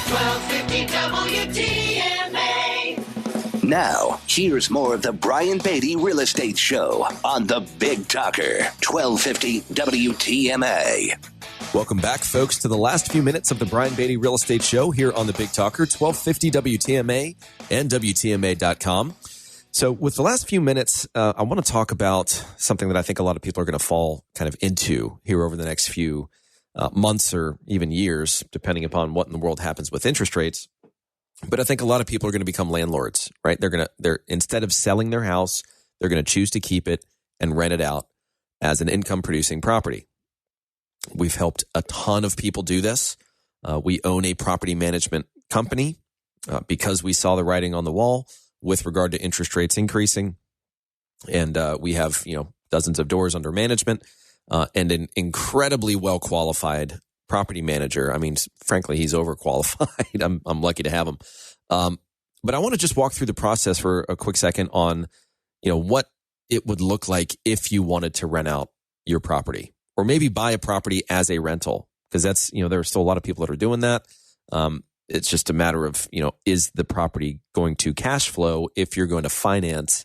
1250 WTMA. Now, here's more of the Brian Beatty Real Estate Show on the Big Talker, 1250 WTMA. Welcome back, folks, to the last few minutes of the Brian Beatty Real Estate Show here on the Big Talker, 1250 WTMA and WTMA.com. So with the last few minutes, I want to talk about something that I think a lot of people are going to fall kind of into here over the next few months or even years, depending upon what in the world happens with interest rates. But I think a lot of people are going to become landlords, right? They're instead of selling their house, they're going to choose to keep it and rent it out as an income producing property. We've helped a ton of people do this. We own a property management company because we saw the writing on the wall with regard to interest rates increasing. And we have, dozens of doors under management and an incredibly well-qualified property manager. I mean, frankly, he's overqualified. I'm lucky to have him. But I want to just walk through the process for a quick second on, what it would look like if you wanted to rent out your property or maybe buy a property as a rental, because that's, there are still a lot of people that are doing that. It's just a matter of, is the property going to cash flow if you're going to finance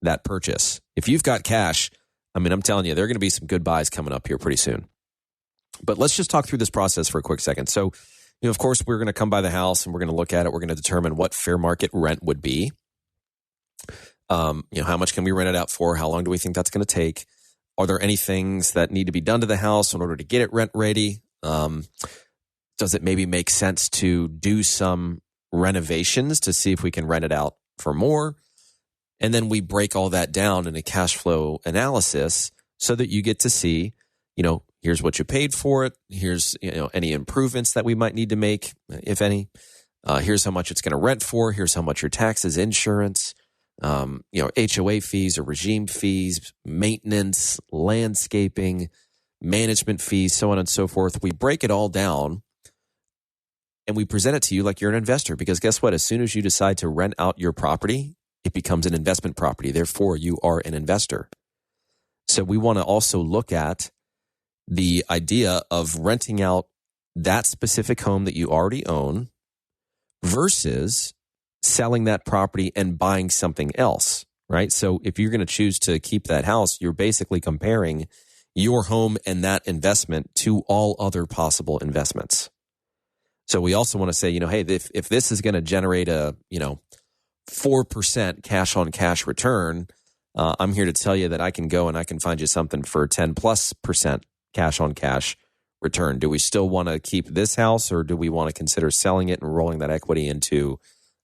that purchase? If you've got cash, I'm telling you, there are going to be some good buys coming up here pretty soon. But let's just talk through this process for a quick second. So, of course, we're going to come by the house and we're going to look at it. We're going to determine what fair market rent would be. How much can we rent it out for? How long do we think that's going to take? Are there any things that need to be done to the house in order to get it rent ready? Does it maybe make sense to do some renovations to see if we can rent it out for more? And then we break all that down in a cash flow analysis so that you get to see, here's what you paid for it. Here's, any improvements that we might need to make, if any. Here's how much it's going to rent for. Here's how much your taxes, insurance, HOA fees or regime fees, maintenance, landscaping, management fees, so on and so forth. We break it all down and we present it to you like you're an investor, because guess what? As soon as you decide to rent out your property, it becomes an investment property. Therefore, you are an investor. So we want to also look at the idea of renting out that specific home that you already own versus selling that property and buying something else, right? So if you're going to choose to keep that house, you're basically comparing your home and that investment to all other possible investments. So we also want to say, hey, if this is going to generate a, 4% cash on cash return, I'm here to tell you that I can go and I can find you something for 10+% cash on cash return. Do we still want to keep this house, or do we want to consider selling it and rolling that equity into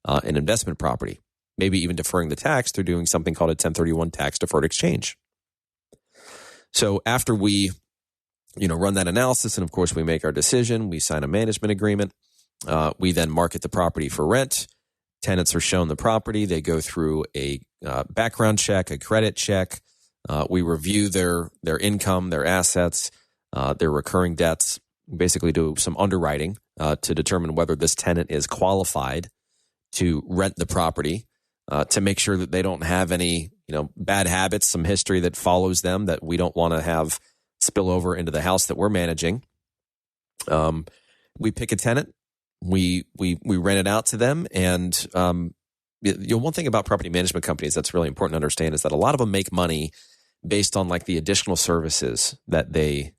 an investment property? Maybe even deferring the tax through doing something called a 1031 tax deferred exchange. So after we, run that analysis, and of course we make our decision, we sign a management agreement. We then market the property for rent. Tenants are shown the property. They go through a background check, a credit check. We review their income, their assets, their recurring debts. Basically, do some underwriting to determine whether this tenant is qualified to rent the property. To make sure that they don't have any, bad habits, some history that follows them that we don't want to have spill over into the house that we're managing. We pick a tenant. We rent it out to them. And one thing about property management companies that's really important to understand is that a lot of them make money based on like the additional services that they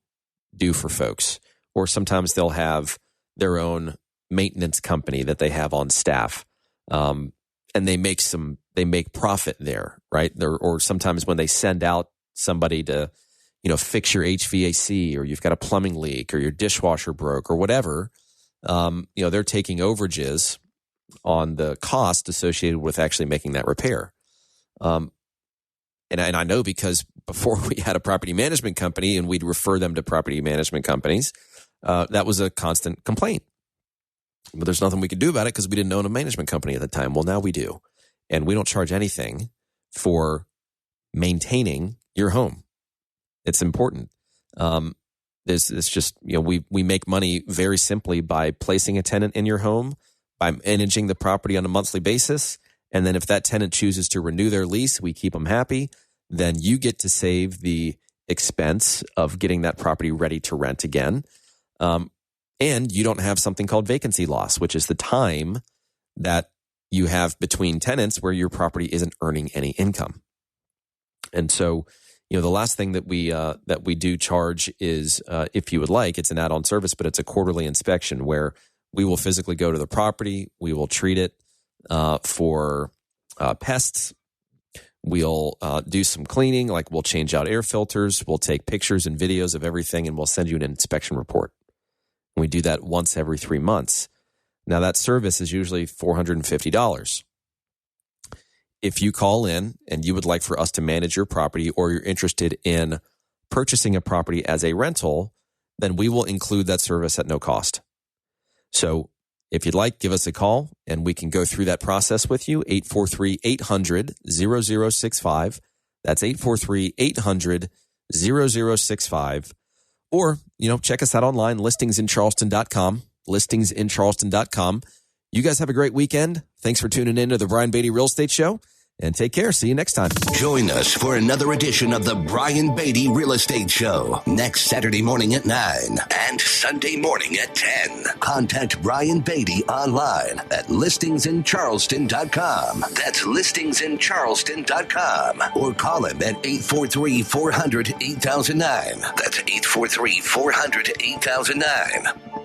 do for folks. Or sometimes they'll have their own maintenance company that they have on staff. And they make profit there, right? Or sometimes when they send out somebody to, fix your HVAC, or you've got a plumbing leak, or your dishwasher broke, or whatever, they're taking overages on the cost associated with actually making that repair. And I know because before we had a property management company and we'd refer them to property management companies, that was a constant complaint. But there's nothing we could do about it because we didn't own a management company at the time. Well, now we do. And we don't charge anything for maintaining your home. It's important. It's just, we make money very simply by placing a tenant in your home, by managing the property on a monthly basis. And then if that tenant chooses to renew their lease, we keep them happy. Then you get to save the expense of getting that property ready to rent again. And you don't have something called vacancy loss, which is the time that you have between tenants where your property isn't earning any income. And so, the last thing that we do charge is, if you would like, it's an add-on service, but it's a quarterly inspection where we will physically go to the property. We will treat it for pests. We'll do some cleaning, like we'll change out air filters. We'll take pictures and videos of everything, and we'll send you an inspection report. We do that once every 3 months. Now, that service is usually $450. If you call in and you would like for us to manage your property, or you're interested in purchasing a property as a rental, then we will include that service at no cost. So if you'd like, give us a call and we can go through that process with you. 843-800-0065. That's 843-800-0065. Or, check us out online, listingsincharleston.com, listingsincharleston.com. You guys have a great weekend. Thanks for tuning in to the Brian Beatty Real Estate Show, and take care. See you next time. Join us for another edition of the Brian Beatty Real Estate Show next Saturday morning at 9 and Sunday morning at 10. Contact Brian Beatty online at listingsincharleston.com. That's listingsincharleston.com. Or call him at 843-400-8009. That's 843-400-8009.